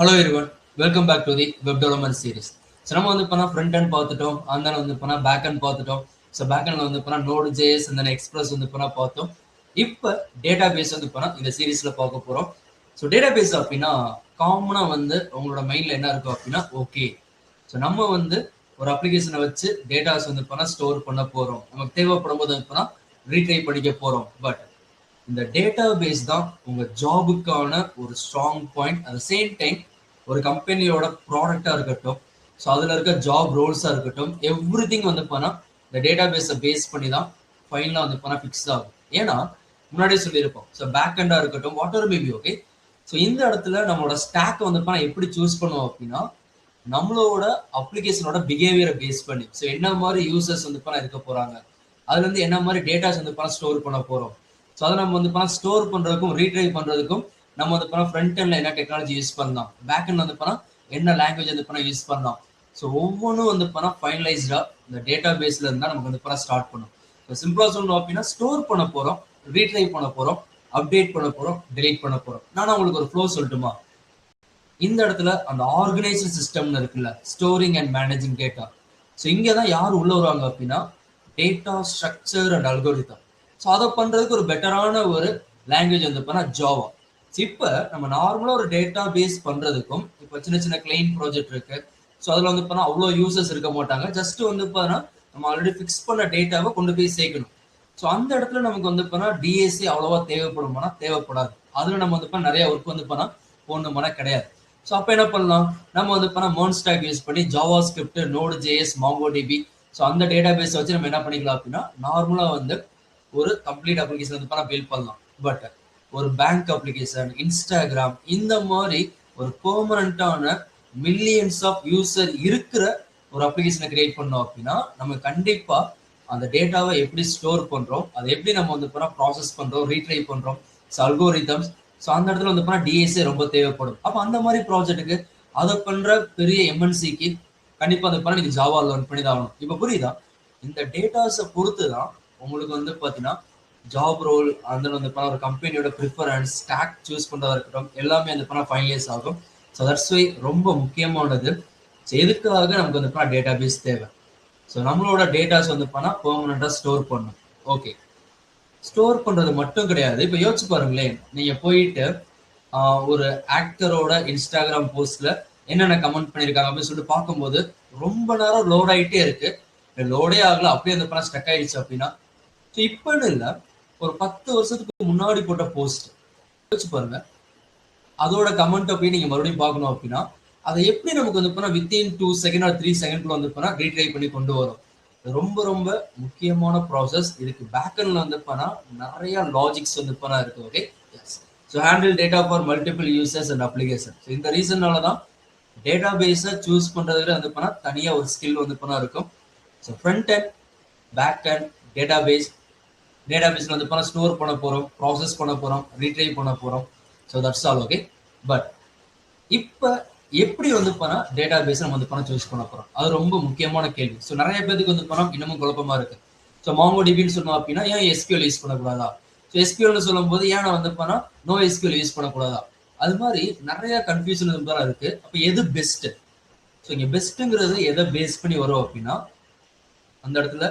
Hello everyone, welcome back to the web development series. So நம்ம வந்து இப்போ front end பார்த்துட்டோம், அந்த வந்து இப்போ பேக் அண்ட் பார்த்துட்டோம். ஸோ பேக் அண்ட் வந்து இப்போ நோடு ஜேஎஸ் அந்த எக்ஸ்பிரஸ் வந்து இப்போ பார்த்தோம். இப்போ டேட்டா பேஸ் வந்து இப்போ இந்த சீரீஸ்ல பார்க்க போகிறோம். ஸோ டேட்டா பேஸ் அப்படின்னா காமனாக வந்து உங்களோட மைண்டில் என்ன இருக்கும் அப்படின்னா, ஓகே ஸோ நம்ம வந்து ஒரு அப்ளிகேஷனை வச்சு டேட்டாஸ் வந்து இப்போ ஸ்டோர் பண்ண போகிறோம், நமக்கு தேவைப்படும் போது இப்போ ரீட்ரை படிக்க போகிறோம். பட் இந்த டேட்டா பேஸ் தான் உங்க ஜாபுக்கான ஒரு strong point. At same time ஒரு கம்பெனியோட ப்ராடக்டா இருக்கட்டும், ஸோ அதுல இருக்க ஜாப் ரோல்ஸா இருக்கட்டும், எவ்ரி திங் வந்து பண்ணா இந்த டேட்டா பேஸை பேஸ் பண்ணி தான் ஃபைனலா வந்து பண்ணா ஃபிக்ஸ் ஆகும். ஏன்னா முன்னாடியே சொல்லியிருப்போம், ஸோ பேக் ஹெண்டா இருக்கட்டும், what ever maybe, okay. So இந்த இடத்துல நம்மளோட ஸ்டாக் வந்து பண்ணா எப்படி சூஸ் பண்ணுவோம் அப்படின்னா, நம்மளோட அப்ளிகேஷனோட பிஹேவியரை பேஸ் பண்ணி, ஸோ என்ன மாதிரி யூசர்ஸ் வந்து பண்ணா இருக்க போறாங்க, அதுல இருந்து என்ன மாதிரி டேட்டாஸ் வந்து பண்ணா ஸ்டோர் பண்ண போறோம். ஸோ அதை நம்ம வந்து பண்ணா ஸ்டோர் பண்றதுக்கும் ரீட்ரைவ் பண்றதுக்கும் நம்ம வந்து பண்ணா ஃப்ரண்ட் எண்ட்ல என்ன டெக்னாலஜி யூஸ் பண்ணலாம், பேக் எண்ட் வந்து பண்ணா என்ன லாங்குவேஜ் வந்து பண்ணா யூஸ் பண்ணலாம். ஸோ ஒவ்வொன்றும் வந்து பண்ணா ஃபைனலைஸ்டா இந்த டேட்டா பேஸ்ல இருந்தா நமக்கு வந்து பண்ணா ஸ்டார்ட் பண்ணும். ஸோ சிம்பிளா சொல்லணும் அப்படின்னா, ஸ்டோர் பண்ண போறோம், ரீட்ரைவ் பண்ண போறோம், அப்டேட் பண்ண போறோம், டெலீட் பண்ண போறோம். நான் உங்களுக்கு ஒரு ஃப்ளோ சொல்லட்டுமா? இந்த இடத்துல அந்த ஆர்கனைஸ்டு சிஸ்டம்னு இருக்குல்ல, storing and managing data. So இங்கே தான் யார் உள்ள வருவாங்க அப்படின்னா, data structure and algorithm. So அதை பண்றதுக்கு ஒரு பெட்டரான ஒரு லாங்குவேஜ் வந்து பண்ணா ஜாவா. இப்போ நம்ம நார்மலா ஒரு டேட்டா பேஸ் பண்றதுக்கும், இப்போ சின்ன சின்ன கிளைண்ட் ப்ராஜெக்ட் இருக்கு. ஸோ அதில் வந்து பண்ணா அவ்வளோ யூசர்ஸ் இருக்க மாட்டாங்க. ஜஸ்ட் வந்து பார்த்தா நம்ம ஆல்ரெடி ஃபிக்ஸ் பண்ண டேட்டாவை கொண்டு போய் சேர்க்கணும். ஸோ அந்த இடத்துல நமக்கு வந்து பண்ணா டிஎஸ்சி அவ்வளோவா தேவைப்படுமானா தேவைப்படாது. அதில் நம்ம வந்து நிறைய ஒர்க் வந்து பண்ணா போடணுமானா கிடையாது. ஸோ அப்போ என்ன பண்ணலாம், நம்ம வந்து பண்ணா மர்ன் ஸ்டாக் யூஸ் பண்ணி Java script, node JS, mango DP, so அந்த டேட்டா பேஸ் வச்சு நம்ம என்ன பண்ணிக்கலாம் அப்படின்னா, நார்மலாக வந்து ஒரு கம்ப்ளீட் அப்ளிகேஷன் வந்து பண்ணா பில்ட் பண்ணலாம். பட் ஒரு பேங்க் அப்ளிகேஷன், இன்ஸ்டாகிராம், இந்த மாதிரி ஒரு பெர்மனண்டான மில்லியன்ஸ் ஆஃப் யூசர் இருக்கிற ஒரு அப்ளிகேஷனை கிரியேட் பண்ணோம் அப்படின்னா, நம்ம கண்டிப்பா அந்த டேட்டாவை எப்படி ஸ்டோர் பண்றோம், அதை எப்படி நம்ம வந்து ப்ராசஸ் பண்றோம், ரீட்ரைவ் பண்றோம், அல்கோரிதம்ஸ், ஸோ அந்த இடத்துல வந்து பண்ணா டிஎஸ்ஏ ரொம்ப தேவைப்படும். அப்போ அந்த மாதிரி ப்ராஜெக்ட்டுக்கு அதை பண்ற பெரிய எம்என்சிக்கு கண்டிப்பா அந்த பண்ண நீங்க ஜாவா லேர்ன் பண்ணி தான் ஆகணும். இப்போ புரியுதா? இந்த டேட்டாஸை பொறுத்து தான் உங்களுக்கு வந்து பார்த்தீங்கன்னா ஜாப் ரோல், அந்த வந்து பண்ண ஒரு கம்பெனியோட ப்ரிஃபரன்ஸ், ஸ்டாக் சூஸ் பண்றதா இருக்கட்டும், எல்லாமே அந்த பண்ண ஃபைனலைஸ் ஆகும். ஸோ தட்ஸ் வை ரொம்ப முக்கியமானது. ஸோ எதுக்காக நமக்கு வந்து பண்ண டேட்டா பேஸ் தேவை? ஸோ நம்மளோட டேட்டாஸ் வந்து பண்ணா பெர்மனண்டா ஸ்டோர் பண்ணும். ஓகே, ஸ்டோர் பண்றது மட்டும் கிடையாது. இப்போ யோசிச்சு பாருங்களேன், நீங்க போயிட்டு ஒரு ஆக்டரோட இன்ஸ்டாகிராம் போஸ்ட்ல என்னென்ன கமெண்ட் பண்ணியிருக்காங்க அப்படின்னு சொல்லிட்டு பார்க்கும்போது ரொம்ப நேரம் லோட் ஆகிட்டே இருக்கு, லோடே ஆகல, அப்படியே அந்த படம் ஸ்டக் ஆயிடுச்சு அப்படின்னா, ஸோ இப்போன்னு இல்லை, ஒரு 10 வருஷத்துக்கு முன்னாடி போட்ட போஸ்ட் யோசிச்சு பாருங்க, அதோட கமெண்ட் அப்படியே நீங்க மறுபடியும் பார்க்கணும் அப்படின்னா, அதை எப்படி நமக்கு வந்து பண்ணா வித்தின் 2 செகண்ட் ஆர் 3 செகண்ட்ல வந்து பண்ணா ரீட்ரை பண்ணி கொண்டு வரும். ரொம்ப ரொம்ப முக்கியமான ப்ராசஸ். இதுக்கு பேக்கெண்ட்ல வந்து பண்ணா நிறைய லாஜிக்ஸ் வந்து பண்ணா இருக்கு. Okay, yes. So handle data for multiple users and application. So இந்த ரீசன்னால தான் டேட்டா பேஸை சூஸ் பண்றதுல வந்து பண்ணா தனியா ஒரு ஸ்கில் வந்து பண்ணா இருக்கும். So front end back end database, டேட்டா பேஸ்ல வந்து பண்ணா ஸ்டோர் பண்ண போறோம், ப்ராசஸ் பண்ண போறோம், ரீட்ரைவ் பண்ண போறோம். So that's all. Okay, but இப்போ எப்படி வந்து பண்ணா டேட்டா பேஸ் நம்ம வந்து பண்ண சூஸ் பண்ண போறோம், அது ரொம்ப முக்கியமான கேள்வி. ஸோ நிறைய பேருக்கு வந்து பண்ணா இன்னமும் குழப்பமா இருக்கு. ஸோ மாங்கோ டிபின்னு சொன்னோம் அப்படின்னா ஏன் எஸ்கியூஎல் யூஸ் பண்ணக்கூடாதா, ஸோ எஸ்கியூஎல்னு சொல்லும் போது ஏன் வந்து பண்ணா நோ எஸ்கியூஎல் யூஸ் பண்ணக்கூடாதா, அது மாதிரி நிறைய கன்ஃபியூஷன் இருக்கு. அப்போ எது பெஸ்ட்? ஸோ இங்க பெஸ்ட்டுங்கிறது எதை பேஸ் பண்ணி வரும் அப்படின்னா, அந்த இடத்துல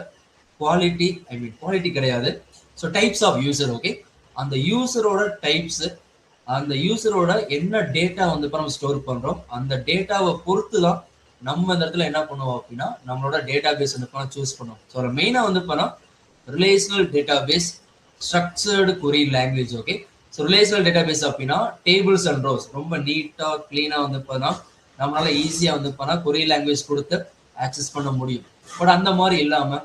குவாலிட்டி, குவாலிட்டி கிடையாது, so types of user. Okay, அந்த யூசரோட டைப்ஸ், அந்த யூசரோட என்ன டேட்டா வந்து நம்ம ஸ்டோர் பண்றோம், அந்த டேட்டாவை பொறுத்து தான் நம்ம இந்த இடத்துல என்ன பண்ணுவோம் அப்படின்னா நம்மளோட டேட்டா பேஸ் வந்து சூஸ் பண்ணுவோம். ஸோ மெயினா வந்து பண்ணா relational database, structured query language. Okay, so relational database அப்படின்னா டேபிள்ஸ் அண்ட் ரோஸ் ரொம்ப நீட்டா கிளீனா வந்து பண்ணா நம்மளால ஈஸியா வந்து பண்ணா கொரி லாங்குவேஜ் கொடுத்து ஆக்சஸ் பண்ண முடியும். பட் அந்த மாதிரி இல்லாம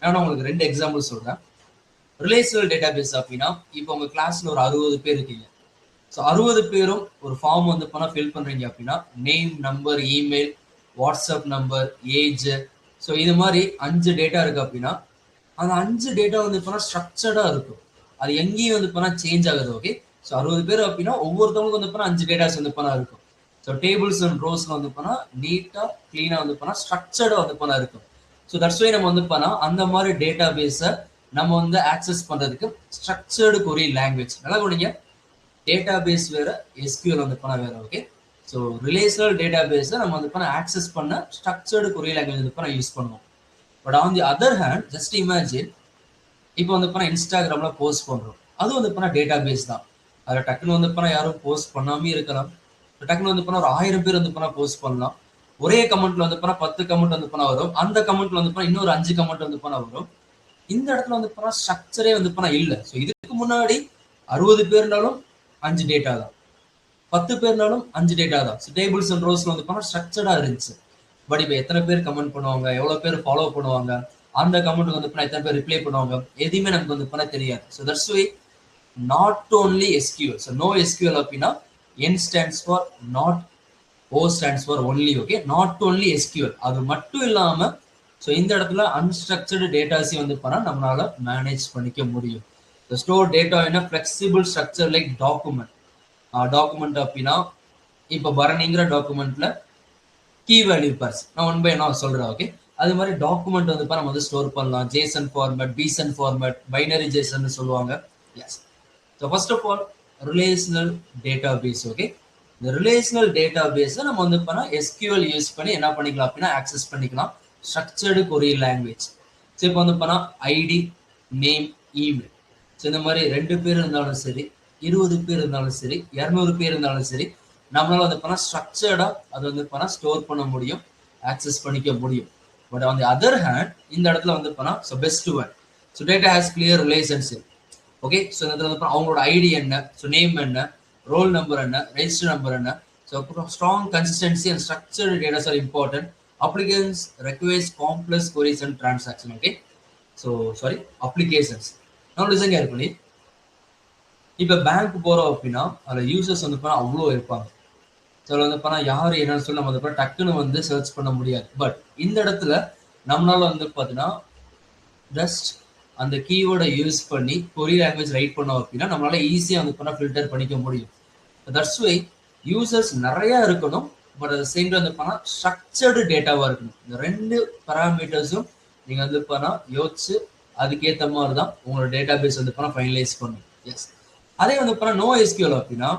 நான் உங்களுக்கு 2 எக்ஸாம்பிள் சொல்றேன். ரிலேஷனல் டேட்டா பேஸ் அப்படின்னா, இப்போ உங்க கிளாஸ்ல ஒரு 60 பேர் இருக்கீங்க. ஸோ 60 பேரும் ஒரு ஃபார்ம் வந்து பண்ணா ஃபில் பண்றீங்க அப்படின்னா, name, number, email, WhatsApp number, age, so இது மாதிரி 5 டேட்டா இருக்கு அப்படின்னா, அந்த 5 டேட்டா வந்து பண்ணா ஸ்ட்ரக்சர்டா இருக்கும், அது எங்கேயும் வந்து பண்ணா சேஞ்ச் ஆகுது. ஓகே, ஸோ 60 பேர் அப்படின்னா ஒவ்வொருத்தவங்களுக்கு வந்து பண்ணா 5 டேட்டாஸ் வந்து பண்ணா இருக்கும். ஸோ டேபிள்ஸ் அண்ட் ரோஸ்ல வந்து பண்ணா நீட்டா கிளீனா வந்து பண்ணா ஸ்ட்ரக்சர்டா வந்து பண்ணா இருக்கும். ஸோ தட்ஸ் வை நம்ம வந்து பண்ணா அந்த மாதிரி டேட்டா பேஸை நம்ம வந்து ஆக்சஸ் பண்றதுக்கு ஸ்ட்ரக்சர்டு கொரி லாங்குவேஜ். நல்லா கவனிங்க, டேட்டா பேஸ் வேற, எஸ்கியூஎல் வந்து பண்ண வேற. ஓகே, ஸோ ரிலேஷனல் டேட்டா பேஸை நம்ம வந்து பண்ண ஆக்சஸ் பண்ண ஸ்ட்ரக்சர்டு கொரி லாங்குவேஜ் வந்து பண்ண யூஸ் பண்ணுவோம். But on the other hand, just imagine இப்போ வந்து பண்ண இன்ஸ்டாகிராம்ல போஸ்ட் பண்றோம், அது வந்து பண்ண டேட்டா பேஸ் தான். அதில் டக்குன்னு வந்து பண்ண யாரும் போஸ்ட் பண்ணாமே இருக்கலாம். டக்குன்னு வந்து பண்ண ஒரு 1000 பேர் வந்து பண்ண போஸ்ட் பண்ணலாம். ஒரே கமெண்ட்ல வந்து பண்ண 10 கமெண்ட் வந்து பண்ண வரும். அந்த கமெண்ட்ல வந்து பண்ண இன்னொரு 5 கமெண்ட் வந்து பண்ண வரும். இந்த இடத்துல வந்து பண்ண ஸ்ட்ரக்சரே வந்து பண்ண இல்லை. ஸோ இதுக்கு முன்னாடி 60 பேர்னாலும் 5 டேட்டா தான், 10 பேர்னாலும் 5 டேட்டா தான். ஸோ டேபிள்ஸ் அண்ட் ரோஸ்ல வந்து பண்ண ஸ்ட்ரக்சர்டா இருந்துச்சு. பட் இப்போ எத்தனை பேர் கமெண்ட் பண்ணுவாங்க, எவ்வளவு பேர் ஃபாலோ பண்ணுவாங்க, அந்த கமெண்ட் வந்து பண்ண எத்தனை பேர் ரிப்ளை பண்ணுவாங்க, எதுவுமே நமக்கு வந்து பண்ண தெரியாது. So that's why not only SQL. So no SQL அப்படின்னா N stands for not, O stands for only. Okay, not only SQL. அது மட்டும் இல்லாம ஸோ இந்த இடத்துல அன்ஸ்ட்ரக்சர்டு டேட்டாஸையும் வந்து பண்ணா நம்மளால மேனேஜ் பண்ணிக்க முடியும். ஸ்டோர் டேட்டா என்ன flexible structure like document. Document அப்படின்னா இப்போ பரணிங்கிற டாக்குமெண்ட்ல கீ வேல்யூ பார்ஸ் நான் ஒன் பை நான் சொல்றேன். ஓகே, அது மாதிரி டாக்குமெண்ட் வந்து நம்ம வந்து ஸ்டோர் பண்ணலாம். JSON format, BSON format, binary JSON சொல்லுவாங்க. Yes, so first of all relational database. Okay, இந்த ரிலேஷனல் டேட்டா பேஸை நம்ம வந்து பண்ணா எஸ்கியூஎல் யூஸ் பண்ணி என்ன பண்ணிக்கலாம் அப்படின்னா ஆக்சஸ் பண்ணிக்கலாம் ஸ்ட்ரக்சர்டு கொரி லாங்குவேஜ். ஸோ இப்போ வந்து பண்ணா ஐடி, நேம், இமெயில். ஸோ இந்த மாதிரி 2 பேர் இருந்தாலும் சரி, 20 பேர் இருந்தாலும் சரி, 200 பேர் இருந்தாலும் சரி, நம்மளால வந்து பண்ணா ஸ்ட்ரக்சர்டா அது வந்து பண்ணா ஸ்டோர் பண்ண முடியும், ஆக்சஸ் பண்ணிக்க முடியும். But on the other hand இந்த இடத்துல வந்து பண்ணா so best one. So data has clear relationship. Okay, so இந்த இடத்துல வந்து அவங்களோட ஐடி என்ன, ஸோ நேம் என்ன, ரோல் நம்பர் என்ன, ரெஜிஸ்டர் நம்பர் என்ன. So strong consistency and structured datas are important. Applications requires complex queries and transaction. Okay, so sorry applications நம்ம listen care பண்ணி இப்போ பேங்க் போறோம் அப்படின்னா அதில் யூசர்ஸ் வந்து பண்ணால் அவ்வளோ இருப்பாங்க. ஸோ அதில் வந்து பண்ணால் யார் என்னன்னு சொல்லி நம்ம வந்து டக்குன்னு வந்து சர்ச் பண்ண முடியாது. பட் இந்த இடத்துல நம்மளால வந்து பார்த்தீங்கன்னா ஜஸ்ட் அந்த கீவேர்டை யூஸ் பண்ணி கொரி லாங்குவேஜ் ரைட் பண்ணோம் அப்படின்னா நம்மளால ஈஸியாக வந்து பண்ணால் ஃபில்டர் பண்ணிக்க முடியும். தட்ஸ் வை யூசர்ஸ் நிறையா இருக்கணும், பட் அது சேம் வந்து பண்ணால் ஸ்ட்ரக்சர்டு டேட்டாவாக இருக்கணும். இந்த 2 பேராமீட்டர்ஸும் நீங்கள் வந்து பண்ணால் யோசிச்சு அதுக்கேற்ற மாதிரி தான் உங்களோட டேட்டா பேஸ் வந்து பண்ணால் ஃபைனலைஸ் பண்ணும். எஸ், அதே வந்து பண்ணால் நோ எஸ்கியூஎல் அப்படின்னா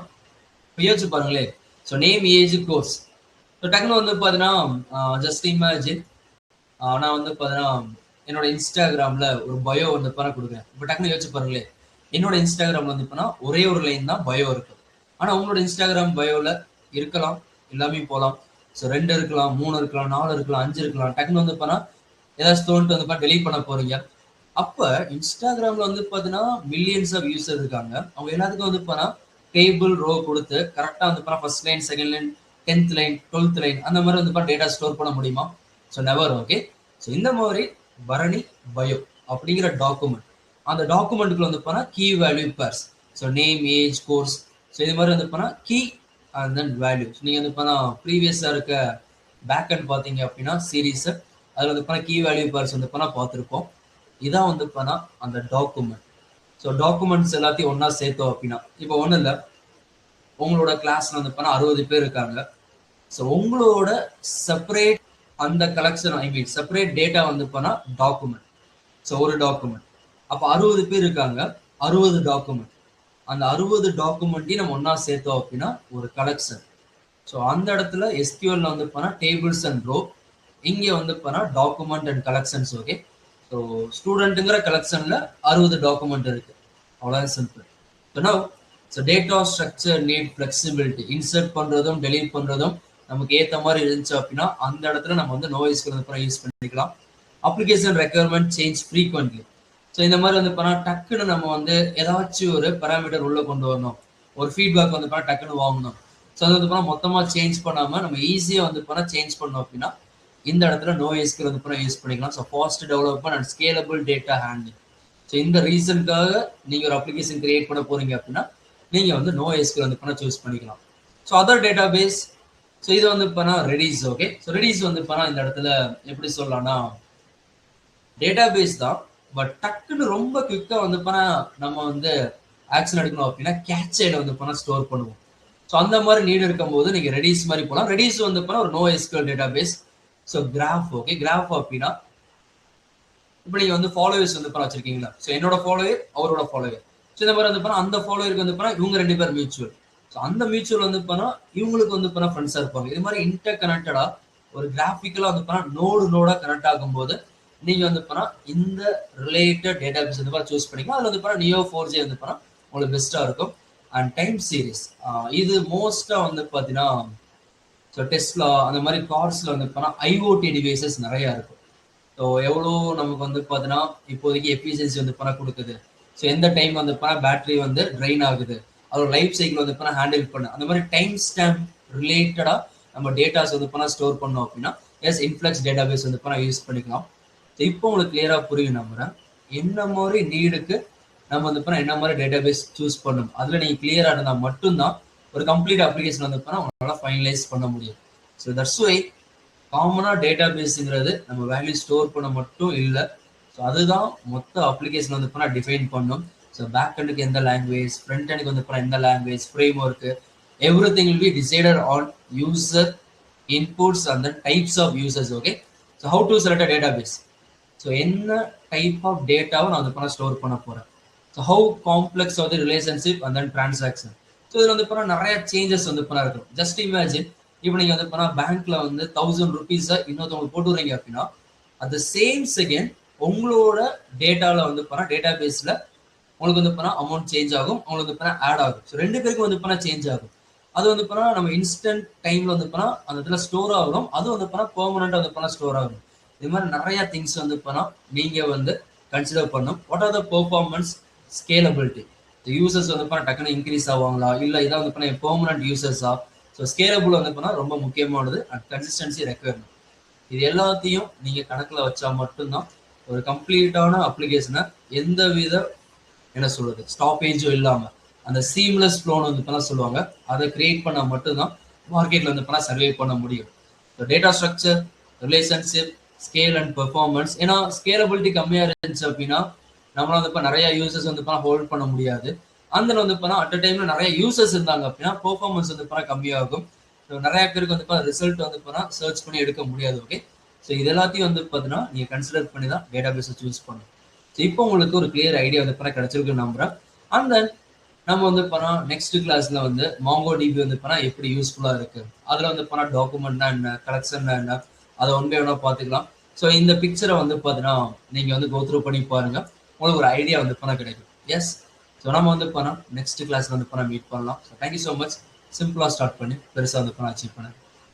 யோசிச்சு பாருங்களேன். So name, age, course. So டக்குனு வந்து பார்த்தீங்கன்னா ஜஸ்ட் இமேஜின் நான் வந்து பார்த்தீங்கன்னா என்னோட இன்ஸ்டாகிராமில் ஒரு பயோ வந்து பண்ண கொடுக்குறேன். இப்போ டக்குனு யோசிச்சு பாருங்களேன், என்னோட இன்ஸ்டாகிராமில் வந்து பண்ணால் ஒரே ஒரு லைன் தான் பயோ இருக்கு. ஆனால் உங்களோட இன்ஸ்டாகிராம் பயோவில் இருக்கலாம், எல்லாமே போகலாம். ஸோ 2 இருக்கலாம், 3 இருக்கலாம், 4 இருக்கலாம், 5 இருக்கலாம். டக்குனு வந்து பண்ணால் ஏதாச்சும் தோன்ட்டு வந்து பண்ண டெலீட் பண்ண போறீங்க. அப்போ இன்ஸ்டாகிராமில் வந்து பார்த்தீங்கன்னா மில்லியன்ஸ் ஆஃப் யூசர் இருக்காங்க. அவங்க எல்லாத்துக்கும் வந்து பண்ணா டேபிள் ரோ கொடுத்து கரெக்டாக வந்து பண்ணா first line, second line, 10th line, 12th line அந்த மாதிரி வந்து பண்ண டேட்டா ஸ்டோர் பண்ண முடியுமா? So never. ஓகே, ஸோ இந்த மாதிரி பரணி பயோ அப்படிங்கிற டாக்குமெண்ட், அந்த டாக்குமெண்ட்டுக்குள்ள வந்து பண்ணா key value pairs. So name, age, course. So இது மாதிரி வந்து பண்ணா கீ அண்ட் தென் வேல்யூ. நீங்கள் வந்து பண்ணா ப்ரீவியஸாக இருக்க பேக் அண்ட் பார்த்தீங்க அப்படின்னா சீரீஸை அதில் வந்து பண்ணா கீ வேல்யூ பேர்ஸ் வந்து பண்ணா பார்த்துருப்போம். இதான் வந்து பண்ணா அந்த டாக்குமெண்ட். ஸோ டாக்குமெண்ட்ஸ் எல்லாத்தையும் ஒன்றா சேர்த்தோம் அப்படின்னா இப்போ ஒன்றும் இல்லை, உங்களோட கிளாஸ்ல வந்து பண்ணா 60 பேர் இருக்காங்க. ஸோ உங்களோட செப்பரேட் அந்த கலெக்ஷன், ஐ மீன் செப்பரேட் டேட்டா வந்து பண்ணா டாக்குமெண்ட். ஸோ ஒரு டாக்குமெண்ட். அப்போ 60 பேர் இருக்காங்க, 60 டாக்குமெண்ட். அந்த 60 டாக்குமெண்ட்டையும் நம்ம ஒன்றா சேர்த்தோம் அப்படின்னா ஒரு கலெக்ஷன். ஸோ அந்த இடத்துல எஸ்கியூஎல்ல வந்து பண்ணா டேபிள்ஸ் அண்ட் ரோ, இங்கே வந்து பண்ணா document and collections. Okay, so ஸ்டூடெண்ட்டுங்கிற கலெக்ஷன்ல 60 டாக்குமெண்ட் இருக்கு. அவ்வளோதான் simple. So data structure need flexibility. Insert பண்றதும் டெலீட் பண்றதும் நமக்கு ஏற்ற மாதிரி இருந்துச்சு அப்படின்னா அந்த இடத்துல நம்ம வந்து நோய்ஸ்க்கு வந்து யூஸ் பண்ணிக்கலாம். Application requirement change frequently. So இந்த மாதிரி வந்து பண்ணா டக்குன்னு நம்ம வந்து ஏதாச்சும் ஒரு பேராமீட்டர் உள்ள கொண்டு வரணும், ஒரு ஃபீட்பேக் வந்து பண்ணா டக்குன்னு வாங்கணும். ஸோ அது வந்து பண்ணா மொத்தமாக சேஞ்ச் பண்ணாமல் நம்ம ஈஸியாக வந்து பண்ணா சேஞ்ச் பண்ணோம் அப்படின்னா இந்த இடத்துல நோய்ஸ்க்கு வந்து பண்ண யூஸ் பண்ணிக்கலாம். So fast development and scalable data handling. So இந்த ரீசனுக்காக நீங்கள் ஒரு அப்ளிகேஷன் கிரியேட் பண்ண போறீங்க அப்படின்னா நீங்கள் வந்து நோய்ஸ்க்கு வந்து பண்ண சூஸ் பண்ணிக்கலாம். So other database. So இது வந்து பண்ணா ரெடிஸ். ஓகே, ஸோ ரெடிஸ் வந்து பண்ணா இந்த இடத்துல எப்படி சொல்லலாம்னா டேட்டா பேஸ் தான், பட் டக்குன்னு ரொம்ப குவிக்காக வந்து பண்ணா நம்ம வந்து ஆக்ஷன் எடுக்கணும் அப்படின்னா கேட்சைல வந்து பண்ணா ஸ்டோர் பண்ணுவோம். ஸோ அந்த மாதிரி நீட் இருக்கும்போது நீங்கள் ரெடிஸ் மாதிரி போகலாம். ரெடிஸ் வந்து பண்ணா ஒரு NoSQL database. So graph. Okay, graph அப்படின்னா இப்போ நீங்கள் வந்து ஃபாலோவர்ஸ் வந்து பண்ண வச்சிருக்கீங்களா? ஸோ என்னோட ஃபாலோவர், அவரோட ஃபாலோவர். ஸோ இந்த மாதிரி வந்து அந்த ஃபாலோவருக்கு வந்து இவங்க 2 பேர் மியூச்சுவல். ஸோ அந்த மியூச்சுவல் வந்து இவங்களுக்கு வந்து ஃப்ரெண்ட்ஸா இருப்பாங்க. இது மாதிரி இன்டர் கனெக்டடா ஒரு கிராஃபிக்கலா வந்து நோடா கனெக்ட் ஆகும்போது நீங்க வந்து இந்த ரிலேட்டட் டேட்டாபேஸ் வந்து சூஸ் பண்ணிக்கலாம். அதுல வந்து Neo4j வந்து உங்களுக்கு பெஸ்டா இருக்கும். அண்ட் டைம் சீரிஸ் இது மோஸ்டா வந்து பாத்தீங்கன்னா ஸோ டெஸ்லா அந்த மாதிரி கார்ஸ்ல வந்து ஐஓடி டிவைசஸ் நிறைய இருக்கும். ஸோ எவ்வளோ நமக்கு வந்து பார்த்தீங்கன்னா இப்போதைக்கு எஃபிஷியன்சி வந்து கொடுக்குது. ஸோ எந்த டைம் வந்து பேட்டரி வந்து ட்ரைன் ஆகுது, அதோட லைஃப் சைக்கிள் வந்து ஹேண்டில் பண்ணு, அந்த மாதிரி டைம் ஸ்டாம்ப் ரிலேட்டடா நம்ம டேட்டாஸ் வந்து ஸ்டோர் பண்ணோம் அப்படின்னா எஸ் இன்ஃப்ளக்ஸ் டேட்டாபேஸ் வந்து யூஸ் பண்ணிக்கலாம். ஸோ இப்போ உங்களுக்கு கிளியரா புரியும் நம்புறேன். என்ன மாதிரி நீடுக்கு நம்ம வந்து என்ன மாதிரி டேட்டாபேஸ் சூஸ் பண்ணணும், அதுல நீங்க கிளியரா இருந்தா மட்டும்தான் ஒரு கம்ப்ளீட் அப்ளிகேஷன் வந்து உங்களால ஃபைனலைஸ் பண்ண முடியும். ஸோ தட்ஸ் வை காமனா டேட்டா பேஸுங்கிறது நம்ம வேல்யூ ஸ்டோர் பண்ண மட்டும் இல்லை. ஸோ அதுதான் மொத்த அப்ளிகேஷன் வந்து டிஃபைன் பண்ணும். ஸோ பேக் எண்டுக்கு எந்த லாங்குவேஜ், ஃப்ரண்ட் எண்டுக்கு வந்து எந்த language, framework, everything will be decided on user inputs and then types of users. Okay, so how to select a database. So என்ன type of டேட்டாவை நான் வந்து store பண்ண போறேன். So how complex of the relationship and then transaction. So இதில் வந்து நிறைய changes வந்து இருக்கும். ஜஸ்ட் இமேஜின், இப்போ நீங்க வந்து பேங்க்ல வந்து 1000 rupees இன்னொருத்தவங்களுக்கு போட்டு விடுறீங்க அப்படின்னா அட் த சேம் செகண்ட் உங்களோட டேட்டால வந்து டேட்டா பேஸ்ல உங்களுக்கு வந்து அமௌண்ட் சேஞ்ச் ஆகும், உங்களுக்கு வந்து ஆட் ஆகும். ஸோ 2 பேருக்கும் வந்து சேஞ்ச் ஆகும். அது வந்து நம்ம இன்ஸ்டன்ட் டைம்ல வந்து அந்த இடத்துல ஸ்டோர் ஆகும். அது வந்து பெர்மனண்டா வந்து ஸ்டோர் ஆகும். இது மாதிரி நிறைய திங்ஸ் வந்து நீங்க வந்து கன்சிடர் பண்ணும். What are the performance, scalability. Users வந்து டக்குன்னு இன்க்ரீஸ் ஆவாங்களா, இல்ல இதான் வந்து பெர்மனன்ட் யூசர்ஸா. ஸோ ஸ்கேலபிள் வந்து ரொம்ப முக்கியமானது. And consistency requirement. இது எல்லாத்தையும் நீங்க கணக்குல வச்சா மட்டும்தான் ஒரு கம்ப்ளீட்டான அப்ளிகேஷனை எந்த வித என்ன சொல்றது ஸ்டாப்பேஜும் இல்லாம அந்த சீம்லெஸ் ஃப்ளோன்னு வந்து சொல்லுவாங்க, அதை கிரியேட் பண்ணா மட்டும்தான் மார்க்கெட்ல வந்து சர்வே பண்ண முடியும். Data structure, relationship, scale and performance. ஏன்னா ஸ்கேலபிலிட்டி கம்மியா இருந்துச்சு அப்படின்னா நம்மளால வந்து நிறைய யூசர்ஸ் வந்து ஹோல்ட் பண்ண முடியாது. அந்த வந்து அட் அ டைம்ல நிறைய யூசர்ஸ் இருந்தாங்க அப்படின்னா பெர்ஃபார்மன்ஸ் வந்து கம்மியாகும். நிறைய பேருக்கு வந்து ரிசல்ட் வந்து சர்ச் பண்ணி எடுக்க முடியாது. ஓகே, ஸோ இது எல்லாத்தையும் வந்து பார்த்தீங்கன்னா நீங்க கன்சிடர் பண்ணி தான் டேட்டா பேஸை சூஸ் பண்ணணும். ஸோ இப்போ உங்களுக்கு ஒரு கிளியர் ஐடியா வந்து கிடைச்சிருக்குன்னு நம்புறேன். அண்ட் தென் நம்ம வந்து நெக்ஸ்ட் கிளாஸ்ல வந்து மாங்கோ டிபி வந்து எப்படி யூஸ்ஃபுல்லா இருக்கு, அதுல வந்து டாக்குமெண்ட்னா என்ன, கலெக்ஷன்னா என்ன, அதை ஒன்பே ஒன்றா பார்த்துக்கலாம். ஸோ இந்த பிக்சரை வந்து பார்த்தீங்கன்னா நீங்க வந்து கோத்ரூ பண்ணி பாருங்க, உங்களுக்கு ஒரு ஐடியா வந்து கிடைக்கும். எஸ், ஸோ நம்ம வந்து நெக்ஸ்ட் கிளாஸ்ல வந்து மீட் பண்ணலாம். So thank you so much. சிம்பிளா ஸ்டார்ட் பண்ணி பெருசா வந்து அச்சீவ் பண்ணேன்.